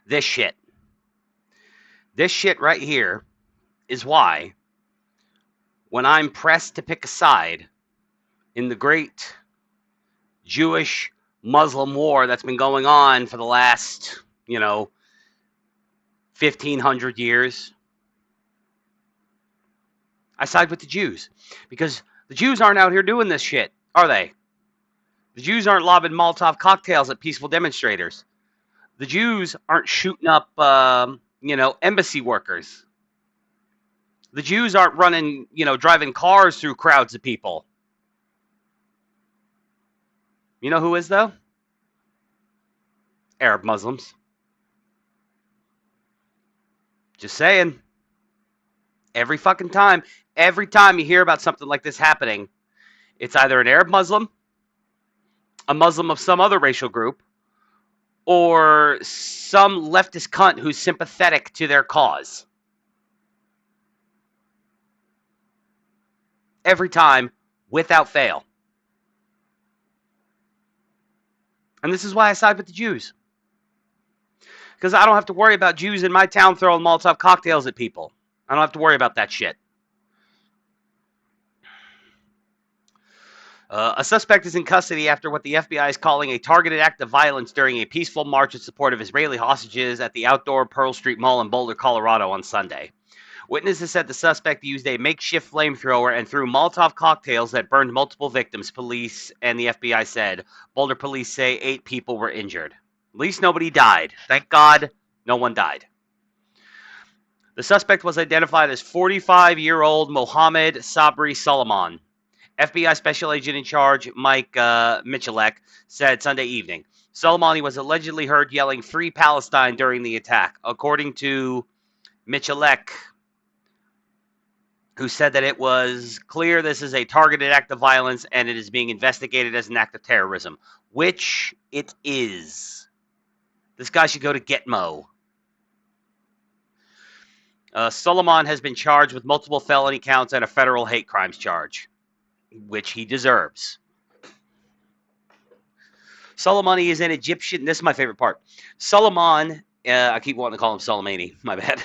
This shit. This shit right here is why, when I'm pressed to pick a side in the great Jewish Muslim war that's been going on for the last, 1,500 years, I side with the Jews. Because the Jews aren't out here doing this shit, are they? The Jews aren't lobbing Molotov cocktails at peaceful demonstrators. The Jews aren't shooting up, embassy workers. The Jews aren't running, driving cars through crowds of people. You know who is, though? Arab Muslims. Just saying. Every time you hear about something like this happening, it's either an Arab Muslim, a Muslim of some other racial group, or some leftist cunt who's sympathetic to their cause. Every time, without fail. And this is why I side with the Jews. Because I don't have to worry about Jews in my town throwing Molotov cocktails at people. I don't have to worry about that shit. A suspect is in custody after what the FBI is calling a targeted act of violence during a peaceful march in support of Israeli hostages at the outdoor Pearl Street Mall in Boulder, Colorado on Sunday. Witnesses said the suspect used a makeshift flamethrower and threw Molotov cocktails that burned multiple victims, police and the FBI said. Boulder police say 8 people were injured. At least nobody died. Thank God no one died. The suspect was identified as 45-year-old Mohammed Sabri Solomon. FBI Special Agent in Charge Mike Michalek said Sunday evening. Soleimani was allegedly heard yelling "Free Palestine" during the attack. According to Michalek, who said that it was clear this is a targeted act of violence and it is being investigated as an act of terrorism, which it is. This guy should go to Gitmo. Solomon has been charged with multiple felony counts and a federal hate crimes charge, which he deserves. Soleimani is an Egyptian. This is my favorite part. Solomon, I keep wanting to call him Soleimani. My bad.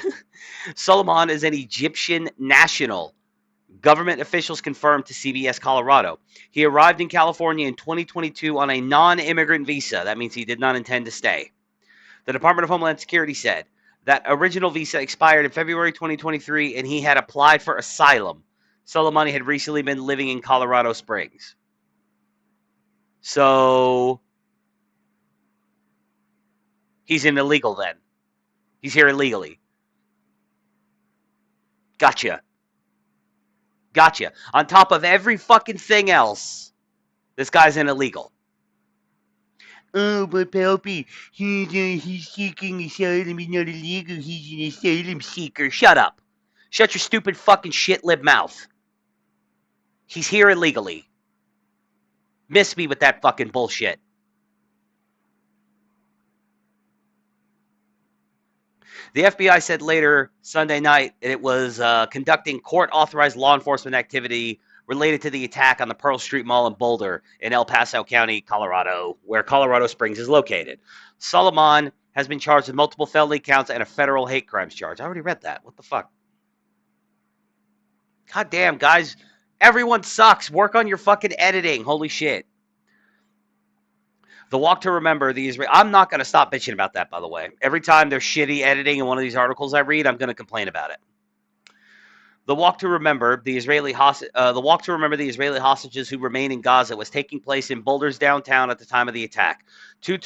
Solomon is an Egyptian national. Government officials confirmed to CBS Colorado. He arrived in California in 2022 on a non-immigrant visa. That means he did not intend to stay. The Department of Homeland Security said that original visa expired in February 2023 and he had applied for asylum. Soleimani had recently been living in Colorado Springs. So he's an illegal then. He's here illegally. Gotcha. On top of every fucking thing else, this guy's an illegal. Oh, but Palpy, he's seeking asylum. He's not illegal. He's an asylum seeker. Shut up. Shut your stupid fucking shit lib mouth. He's here illegally. Miss me with that fucking bullshit. The FBI said later Sunday night it was conducting court-authorized law enforcement activity related to the attack on the Pearl Street Mall in Boulder in El Paso County, Colorado, where Colorado Springs is located. Solomon has been charged with multiple felony counts and a federal hate crimes charge. I already read that. What the fuck? God damn, guys. Everyone sucks. Work on your fucking editing. Holy shit. The Walk to Remember the Israeli. I'm not going to stop bitching about that, by the way. Every time there's shitty editing in one of these articles I read, I'm going to complain about it. The Walk to Remember the Israeli hostages who remain in Gaza was taking place in Boulder's downtown at the time of the attack. Two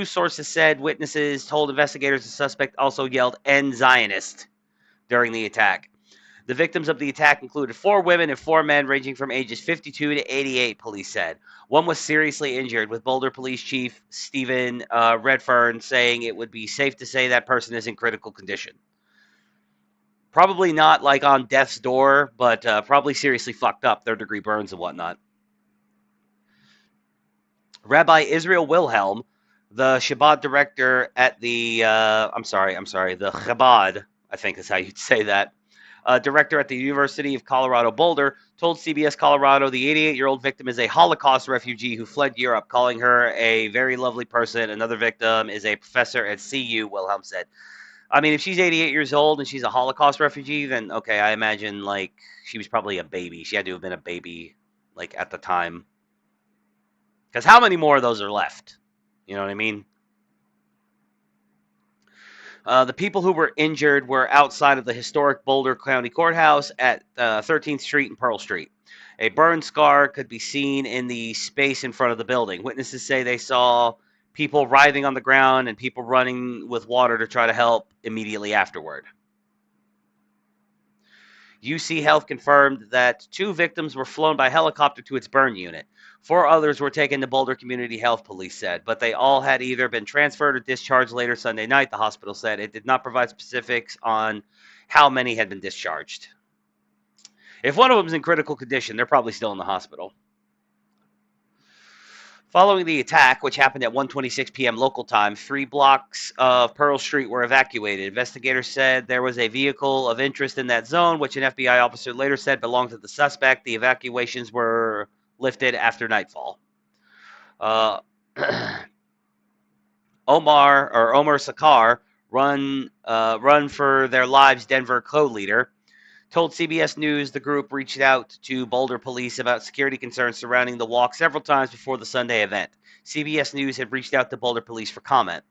sources said witnesses told investigators the suspect also yelled "End Zionist" during the attack. The victims of the attack included 4 women and 4 men ranging from ages 52 to 88, police said. One was seriously injured, with Boulder Police Chief Stephen Redfern saying it would be safe to say that person is in critical condition. Probably not like on death's door, but probably seriously fucked up, third-degree burns and whatnot. Rabbi Israel Wilhelm, the Shabbat director at the, the Chabad, I think is how you'd say that, Director at the University of Colorado Boulder, told CBS Colorado the 88-year-old victim is a Holocaust refugee who fled Europe, calling her a very lovely person. Another victim is a professor at CU, Wilhelm said. I mean, if she's 88 years old and she's a Holocaust refugee, then okay, I imagine like she was probably a baby. She had to have been a baby like at the time. Because how many more of those are left? You know what I mean? The people who were injured were outside of the historic Boulder County Courthouse at 13th Street and Pearl Street. A burn scar could be seen in the space in front of the building. Witnesses say they saw people writhing on the ground and people running with water to try to help immediately afterward. UC Health confirmed that 2 victims were flown by helicopter to its burn unit. 4 others were taken to Boulder Community Health, police said, but they all had either been transferred or discharged later Sunday night, the hospital said. It did not provide specifics on how many had been discharged. If one of them is in critical condition, they're probably still in the hospital. Following the attack, which happened at 1:26 p.m. local time, 3 blocks of Pearl Street were evacuated. Investigators said there was a vehicle of interest in that zone, which an FBI officer later said belonged to the suspect. The evacuations were lifted after nightfall. Uh, Omar Sakar, run for their lives Denver co-leader, told CBS News the group reached out to Boulder police about security concerns surrounding the walk several times before the Sunday event. CBS News had reached out to Boulder police for comment.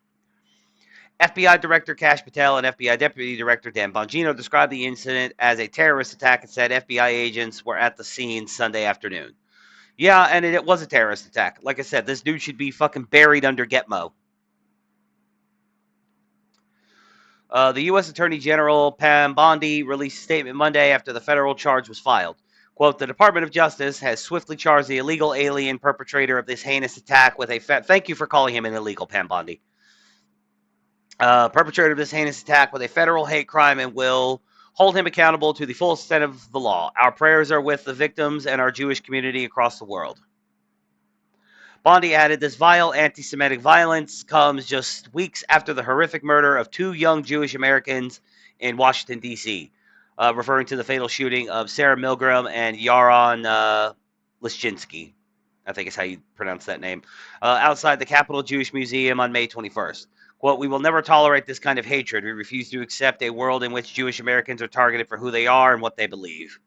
FBI Director Kash Patel and FBI Deputy Director Dan Bongino described the incident as a terrorist attack and said FBI agents were at the scene Sunday afternoon. Yeah, and it was a terrorist attack. Like I said, this dude should be fucking buried under Gitmo. The U.S. Attorney General Pam Bondi released a statement Monday after the federal charge was filed. Quote, the Department of Justice has swiftly charged the illegal alien perpetrator of this heinous attack with a... Thank you for calling him an illegal, Pam Bondi. Perpetrator of this heinous attack with a federal hate crime and will hold him accountable to the full extent of the law. Our prayers are with the victims and our Jewish community across the world. Bondi added, this vile anti-Semitic violence comes just weeks after the horrific murder of 2 young Jewish Americans in Washington, D.C., referring to the fatal shooting of Sarah Milgram and Yaron Lischinski, I think is how you pronounce that name, outside the Capitol Jewish Museum on May 21st. Quote, we will never tolerate this kind of hatred. We refuse to accept a world in which Jewish Americans are targeted for who they are and what they believe.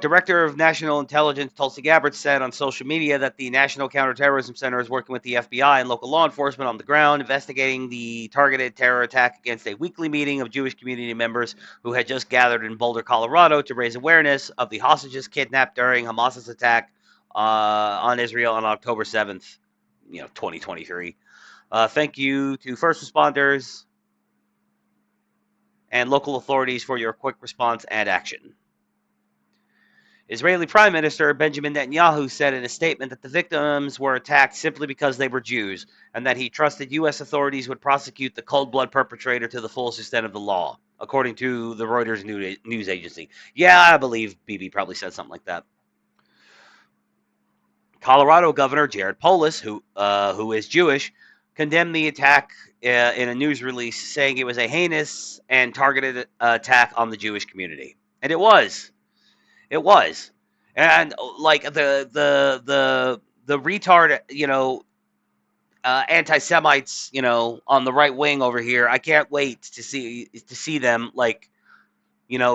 Director of National Intelligence Tulsi Gabbard said on social media that the National Counterterrorism Center is working with the FBI and local law enforcement on the ground, investigating the targeted terror attack against a weekly meeting of Jewish community members who had just gathered in Boulder, Colorado, to raise awareness of the hostages kidnapped during Hamas's attack on Israel on October 7th, 2023. Thank you to first responders and local authorities for your quick response and action. Israeli Prime Minister Benjamin Netanyahu said in a statement that the victims were attacked simply because they were Jews, and that he trusted U.S. authorities would prosecute the cold-blood perpetrator to the fullest extent of the law, according to the Reuters news agency. Yeah, I believe Bibi probably said something like that. Colorado Governor Jared Polis, who is Jewish, condemned the attack in a news release, saying it was a heinous and targeted attack on the Jewish community. And it was. It was, and like the retard, anti-Semites, on the right wing over here. I can't wait to see them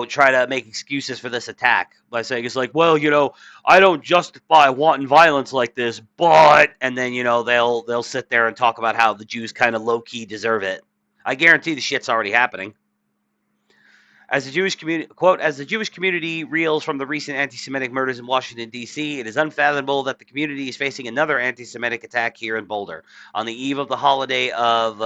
try to make excuses for this attack by saying it's like, well, I don't justify wanton violence like this, but, and then they'll sit there and talk about how the Jews kind of low key deserve it. I guarantee the shit's already happening. As the Jewish community, quote, as the Jewish community reels from the recent anti-Semitic murders in Washington, D.C., it is unfathomable that the community is facing another anti-Semitic attack here in Boulder on the eve of the holiday of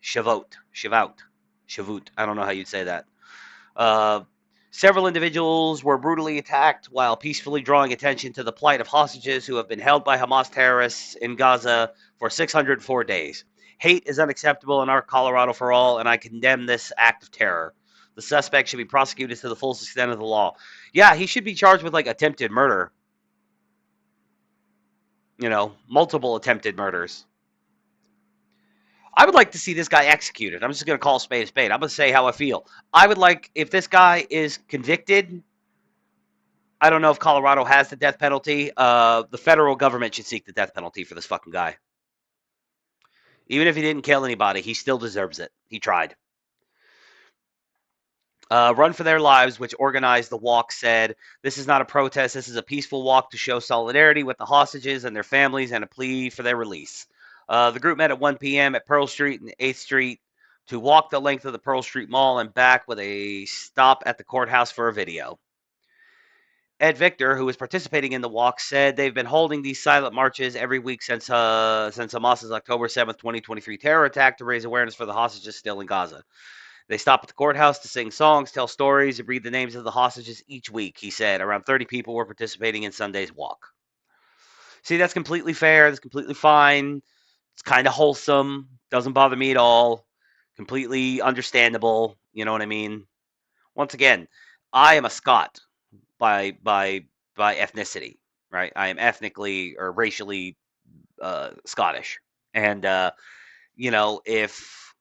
Shavuot. I don't know how you'd say that. Several individuals were brutally attacked while peacefully drawing attention to the plight of hostages who have been held by Hamas terrorists in Gaza for 604 days. Hate is unacceptable in our Colorado for all, and I condemn this act of terror. The suspect should be prosecuted to the fullest extent of the law. Yeah, he should be charged with attempted murder. Multiple attempted murders. I would like to see this guy executed. I'm just going to call a spade a spade. I'm going to say how I feel. I would like, if this guy is convicted, I don't know if Colorado has the death penalty. The federal government should seek the death penalty for this fucking guy. Even if he didn't kill anybody, he still deserves it. He tried. Run for Their Lives, which organized the walk, said, "This is not a protest. This is a peaceful walk to show solidarity with the hostages and their families and a plea for their release." The group met at 1 p.m. at Pearl Street and 8th Street to walk the length of the Pearl Street Mall and back with a stop at the courthouse for a video. Ed Victor, who was participating in the walk, said they've been holding these silent marches every week since Hamas's October 7th, 2023 terror attack to raise awareness for the hostages still in Gaza. They stop at the courthouse to sing songs, tell stories, and read the names of the hostages each week, he said. Around 30 people were participating in Sunday's walk. See, that's completely fair. That's completely fine. It's kind of wholesome. Doesn't bother me at all. Completely understandable. You know what I mean? Once again, I am a Scot by ethnicity, right? I am ethnically or racially Scottish. And, if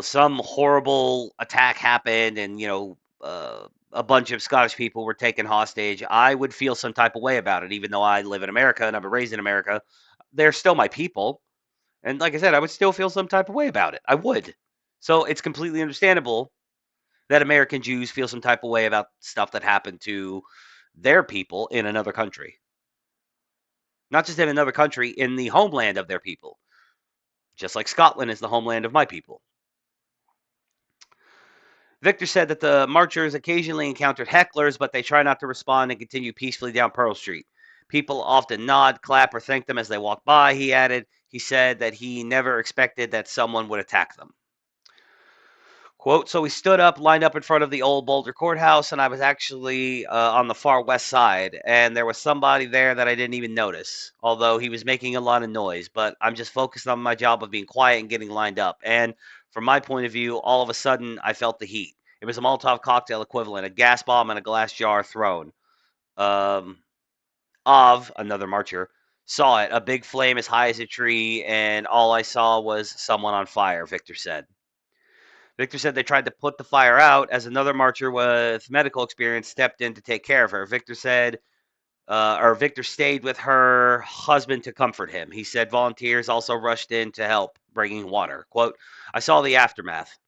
some horrible attack happened and, a bunch of Scottish people were taken hostage, I would feel some type of way about it, even though I live in America and I've been raised in America. They're still my people. And like I said, I would still feel some type of way about it. I would. So it's completely understandable that American Jews feel some type of way about stuff that happened to their people in another country. Not just in another country, in the homeland of their people. Just like Scotland is the homeland of my people. Victor said that the marchers occasionally encountered hecklers, but they try not to respond and continue peacefully down Pearl Street. People often nod, clap, or thank them as they walk by, he added. He said that he never expected that someone would attack them. Quote, "So we stood up, lined up in front of the old Boulder courthouse, and I was actually on the far west side, and there was somebody there that I didn't even notice, although he was making a lot of noise, but I'm just focused on my job of being quiet and getting lined up. And from my point of view, all of a sudden, I felt the heat. It was a Molotov cocktail equivalent, a gas bomb and a glass jar thrown. Another marcher, saw it, a big flame as high as a tree, and all I saw was someone on fire," Victor said. Victor said they tried to put the fire out as another marcher with medical experience stepped in to take care of her. Victor stayed with her husband to comfort him. He said volunteers also rushed in to help, bringing water. Quote, "I saw the aftermath,"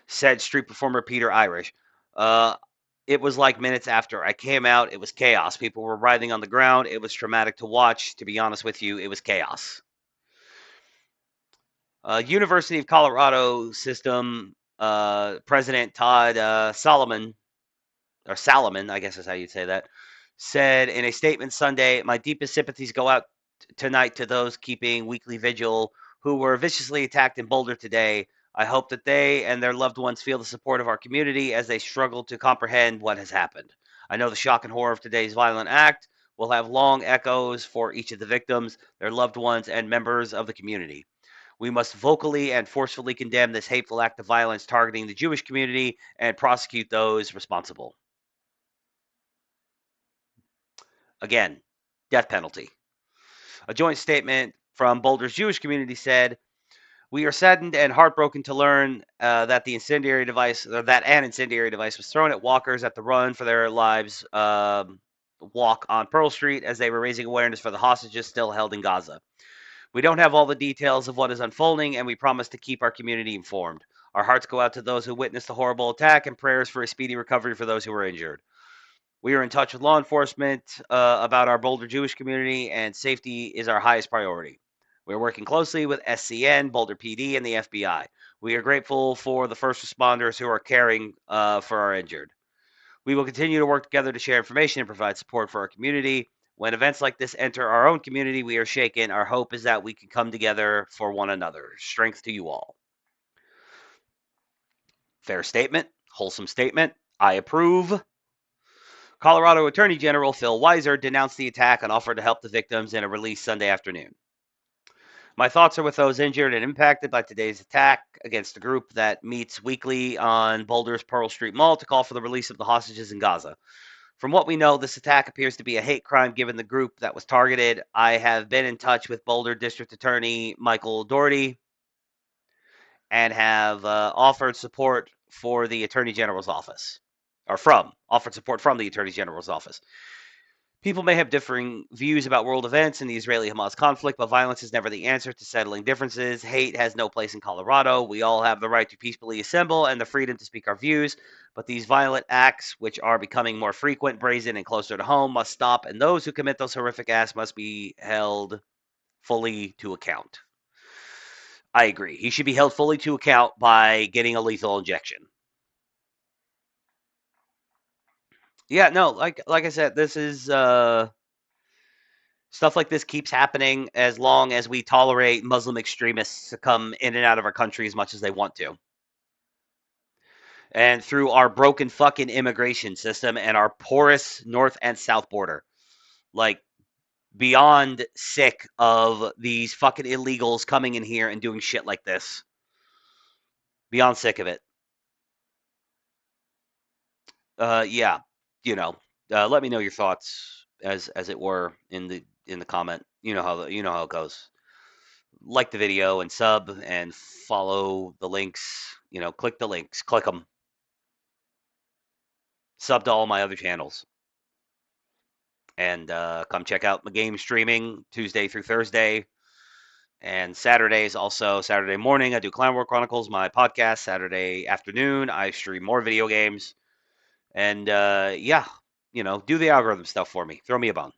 said street performer Peter Irish. It was like minutes after I came out, it was chaos. People were writhing on the ground. It was traumatic to watch. To be honest with you, it was chaos. University of Colorado system president Todd Solomon, I guess is how you'd say that, said in a statement Sunday, "My deepest sympathies go out tonight to those keeping weekly vigil who were viciously attacked in Boulder today. I hope that they and their loved ones feel the support of our community as they struggle to comprehend what has happened. I know the shock and horror of today's violent act will have long echoes for each of the victims, their loved ones, and members of the community. We must vocally and forcefully condemn this hateful act of violence targeting the Jewish community and prosecute those responsible." Again, death penalty. A joint statement from Boulder's Jewish community said, "We are saddened and heartbroken to learn that an incendiary device was thrown at walkers at the Run for Their Lives walk on Pearl Street as they were raising awareness for the hostages still held in Gaza. We don't have all the details of what is unfolding, and we promise to keep our community informed. Our hearts go out to those who witnessed the horrible attack and prayers for a speedy recovery for those who were injured. We are in touch with law enforcement about our Boulder Jewish community, and safety is our highest priority. We are working closely with SCN, Boulder PD, and the FBI. We are grateful for the first responders who are caring for our injured. We will continue to work together to share information and provide support for our community. When events like this enter our own community, we are shaken. Our hope is that we can come together for one another. Strength to you all." Fair statement, wholesome statement. I approve. Colorado Attorney General Phil Weiser denounced the attack and offered to help the victims in a release Sunday afternoon. "My thoughts are with those injured and impacted by today's attack against a group that meets weekly on Boulder's Pearl Street Mall to call for the release of the hostages in Gaza. From what we know, this attack appears to be a hate crime given the group that was targeted. I have been in touch with Boulder District Attorney Michael Doherty and have offered support for the Attorney General's office, or offered support from the Attorney General's office. People may have differing views about world events in the Israeli Hamas conflict, but violence is never the answer to settling differences. Hate has no place in Colorado. We all have the right to peacefully assemble and the freedom to speak our views, but these violent acts, which are becoming more frequent, brazen, and closer to home, must stop, and those who commit those horrific acts must be held fully to account. I agree. He should be held fully to account by getting a lethal injection. Yeah, no, like I said, this is stuff like this keeps happening as long as we tolerate Muslim extremists to come in and out of our country as much as they want to. And through our broken fucking immigration system and our porous north and south border. Like, beyond sick of these fucking illegals coming in here and doing shit like this. Beyond sick of it. Yeah, let me know your thoughts as it were in the comment. You know how it goes. Like the video and sub and follow the links. Click the links, click them. Sub to all my other channels, and come check out my game streaming Tuesday through Thursday, and Saturdays also. Saturday morning I do Clown War Chronicles, my podcast. Saturday afternoon I stream more video games, and yeah, do the algorithm stuff for me. Throw me a bone.